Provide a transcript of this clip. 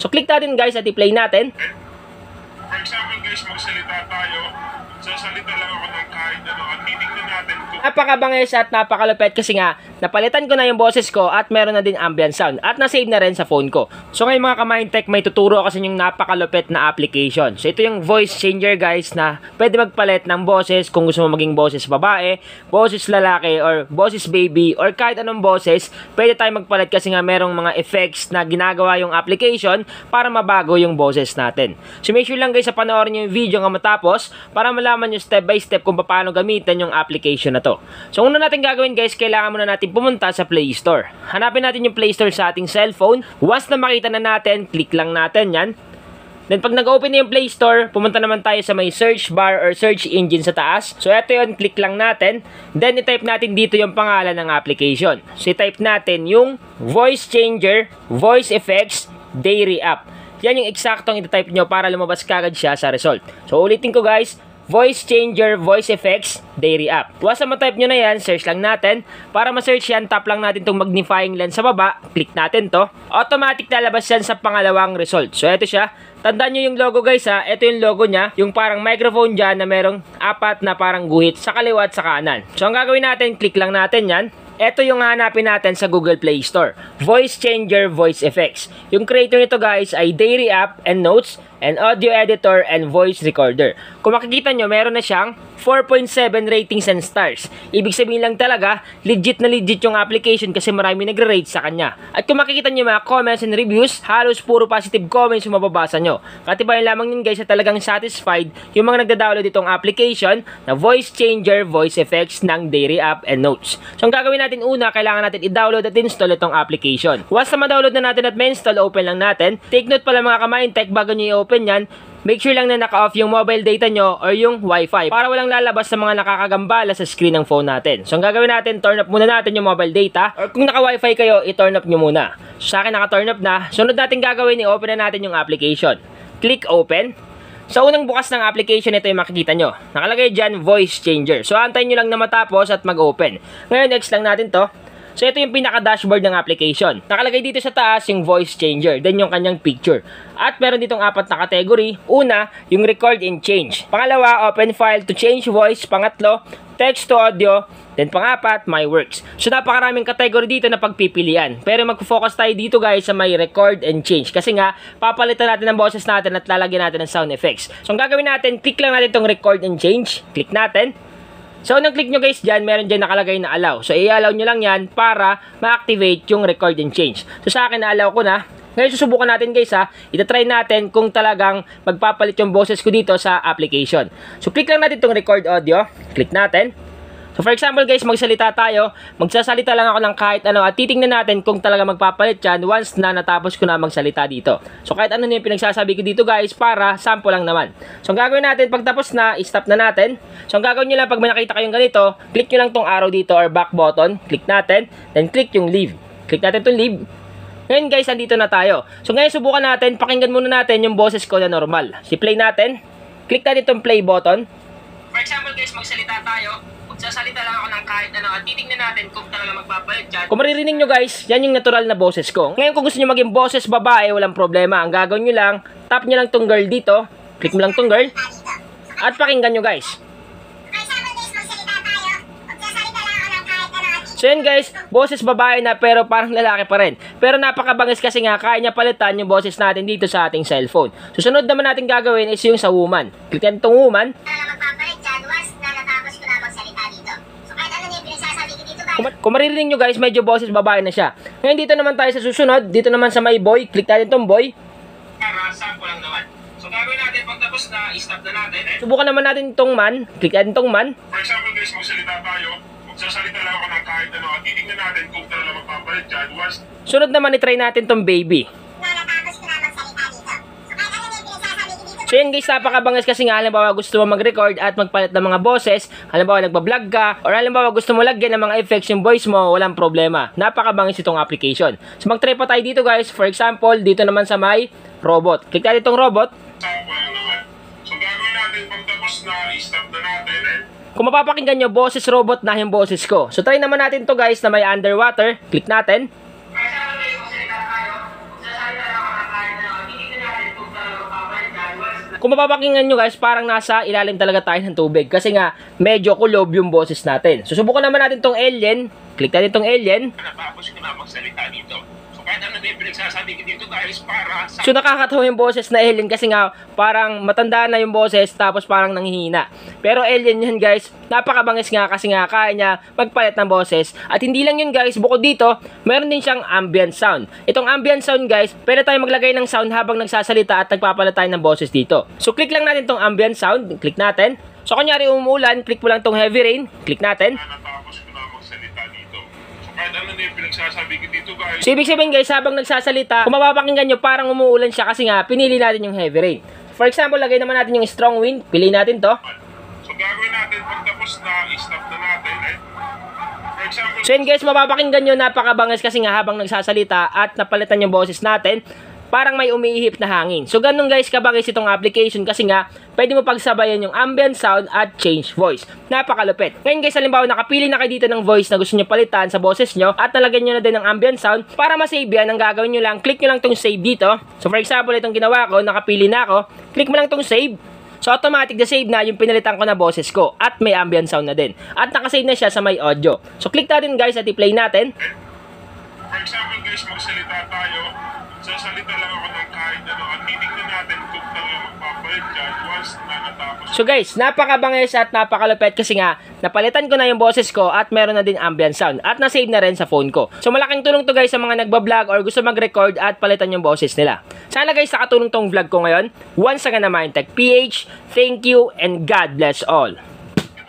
So click natin guys at i-play natin. For example guys, magsalita tayo. Sasalita lang ako ng kahit ano at titignan natin kung Napakabangis at napakalupit kasi nga napalitan ko na yung boses ko at meron na din ambient sound at na-save na rin sa phone ko. So ngayon mga ka-Mindtech, may tuturo kasi yung napakalupit na application. So ito yung voice changer guys na pwede magpalit ng boses kung gusto mo maging boses babae, boses lalaki, or boses baby, or kahit anong boses, pwede tayo magpalit kasi nga merong mga effects na ginagawa yung application para mabago yung boses natin. So make sure lang guys sa panoorin nyo yung video nga matapos para malaman nyo step by step kung paano gamitin yung application na to. So una natin gagawin guys, kailangan muna natin pumunta sa Play Store. Hanapin natin yung Play Store sa ating cellphone. Once na makita na natin, click lang natin yan. Then pag nag-open na yung Play Store, pumunta naman tayo sa may search bar or search engine sa taas. So ito yun, click lang natin. Then i-type natin dito yung pangalan ng application. So i-type natin yung Voice Changer, Voice Effects, Dairy App. Yan yung eksaktong ito-type nyo para lumabas kagad siya sa result. So ulitin ko guys, Voice Changer, Voice Effects, Dairy App. Once na ma-type nyo na yan, search lang natin. Para ma-search yan, tap lang natin itong magnifying lens sa baba. Click natin to. Automatic lalabas yan sa pangalawang result. So, ito siya. Tandaan nyo yung logo guys ha. Ito yung logo niya. Yung parang microphone dyan na merong apat na parang guhit sa kaliwa at sa kanan. So, ang gagawin natin, click lang natin yan. Ito yung hanapin natin sa Google Play Store. Voice Changer, Voice Effects. Yung creator nito guys ay Dairy App and Notes and Audio Editor and Voice Recorder. Kung makikita nyo, meron na siyang 4.7 ratings and stars. Ibig sabihin lang talaga, legit na legit yung application kasi marami nagre-rate sa kanya. At kung makikita nyo mga comments and reviews, halos puro positive comments yung mababasa nyo. Katibayan lamang yun guys na talagang satisfied yung mga nagda-download itong application na Voice Changer, Voice Effects ng Dairy App and Notes. So ang gagawin natin una, kailangan natin i-download at install itong application. Once na ma-download na natin at ma-install, open lang natin. Take note pala mga ka-Mindtech, bago nyo i-open yan, make sure lang na naka-off yung mobile data nyo or yung Wi-Fi para walang lalabas sa mga nakakagambala sa screen ng phone natin. So, ang gagawin natin, turn up muna natin yung mobile data or kung naka-Wi-Fi kayo, i-turn up nyo muna. So, sa akin naka-turn up na. Sunod natin gagawin, i-open na natin yung application. Click open. Sa unang bukas ng application, ito yung makikita nyo. Nakalagay dyan, Voice Changer. So, antayin nyo lang na matapos at mag-open. Ngayon, next lang natin to. So, ito yung pinaka-dashboard ng application. Nakalagay dito sa taas yung Voice Changer, then yung kanyang picture. At meron ditong apat na category. Una, yung Record and Change. Pangalawa, Open File to Change Voice. Pangatlo, Text to Audio. Then pangapat, My Works. So, napakaraming category dito na pagpipilian. Pero mag-focus tayo dito guys sa may Record and Change. Kasi nga, papalitan natin ang boses natin at lalagyan natin ng sound effects. So, ang gagawin natin, click lang natin itong Record and Change. Click natin. So, unang click nyo guys dyan, meron dyan nakalagay na allow. So, i-allow nyo lang yan para ma-activate yung record and change. So, sa akin, na-allow ko na. Ngayon, susubukan natin guys ha. Itatry natin kung talagang magpapalit yung boses ko dito sa application. So, click lang natin itong record audio. Click natin. So, for example guys, magsalita tayo. Magsasalita lang ako ng kahit ano at titingnan natin kung talaga magpapalit yan once na natapos ko na magsalita dito. So, kahit ano na yung pinagsasabi ko dito guys para sample lang naman. So, ang gagawin natin, pag tapos na, i-stop na natin. So, ang gagawin nyo lang pag may nakita kayong ganito, click nyo lang tong arrow dito or back button. Click natin. Then, click yung leave. Click natin itong leave. Ngayon guys, andito na tayo. So, ngayon subukan natin, pakinggan muna natin yung boses ko na normal. I-play natin. Click natin itong play button. For example guys, magsalita tayo. Magsasalita lang ako ng kahit ano at titignan natin kung talaga magpapalit dyan. Kung maririnig nyo guys, yan yung natural na boses ko. Ngayon kung gusto nyo maging boses babae, walang problema. Ang gagawin nyo lang, tap nyo lang tong girl dito. Click mo lang tong girl. At pakinggan nyo guys. So yan guys, boses babae na pero parang lalaki pa rin. Pero napakabangis kasi nga kaya niya palitan yung boses natin dito sa ating cellphone. Susunod naman natin gagawin is yung sa woman. Click natin itong woman. Kung maririnig nyo guys, medyo boses babae na siya. Ngayon dito naman tayo sa susunod. Dito naman sa may boy. Click natin itong boy. Sample lang naman. So gagawin natin pag tapos na, i-stop na natin. Subukan naman natin itong man. Click natin itong man. for example guys, magsalita tayo. Magsasalita lang ako ng kahit ano at titignan natin kung talaga magpapalit dyan once. Sunod naman i-try natin itong baby. So yan guys, napakabangis kasi nga halimbawa gusto mo mag-record at magpalit ng mga boses, halimbawa nagba-vlog ka, or halimbawa gusto mo lagyan ng mga effects yung voice mo, walang problema. Napakabangis itong application. So mag-try pa tayo dito guys. For example, dito naman sa may robot. Click natin itong robot. So gagawin natin pag tapos na, i-stop na natin. Kung mapapakinggan nyo, boses robot na yung boses ko. So try naman natin to guys na may underwater. Click natin. Kung mapapakinggan nyo guys, parang nasa ilalim talaga tayo ng tubig. Kasi nga, medyo kulob yung boses natin. Susubukan naman natin tong alien. Click natin tong alien. Natapos ko na magsalita dito. So kahit ano din pinagsasabi ko dito guys, para sa... So nakakatawa yung boses na alien kasi nga parang matanda na yung boses tapos parang nanghihina. Pero alien yan guys, napakabangis nga kasi nga kaya niya magpalit ng boses. At hindi lang yun guys, bukod dito, meron din siyang ambient sound. Itong ambient sound guys, pwede tayo maglagay ng sound habang nagsasalita at nagpapalit tayo ng boses dito. So click lang natin tong ambient sound, click natin. So kunyari umuulan, click mo lang tong heavy rain, click natin. Natapos ko na magsalita dito. So kahit ano din pinagsasabi ko dito guys, So ibig sabihin guys, habang nagsasalita, kung mapapakinggan nyo, parang umuulan siya kasi nga pinili natin yung heavy rain. For example, lagay naman natin yung strong wind, piliin natin to. so gagawin natin pag tapos na, i-stop na natin. For example, So yun guys, mapapakinggan nyo, napakabangis kasi nga habang nagsasalita at napalitan yung boses natin, parang may umiihip na hangin. So ganun guys, kabangis itong application kasi nga, pwede mo pagsabayan yung ambient sound at change voice. Napakalupit. Ngayon guys, halimbawa nakapili na kayo dito ng voice na gusto nyo palitan sa boses nyo at nalagyan nyo na din ng ambient sound, para ma-save yan, ang gagawin nyo lang, click nyo lang tong save dito. So for example, itong ginawa ko, nakapili na ako, click mo lang tong save. So automatic na save na yung pinalitan ko na boses ko at may ambient sound na din. At nakasave na siya sa may audio. So click natin guys at i-play natin. for example guys, magsalita tayo. Sasalita lang ako ng kahit ano. At titignan natin kung talaga magpapalit dyan once na natapos. So guys, napakabangis at napakalupit kasi nga napalitan ko na yung boses ko at meron na din ambient sound at na-save na rin sa phone ko. So malaking tulong to guys sa mga nagbablog or gusto mag-record at palitan yung boses nila. Sana guys nakatulong tong vlog ko ngayon. Once again na Mindtech PH, thank you and God bless all.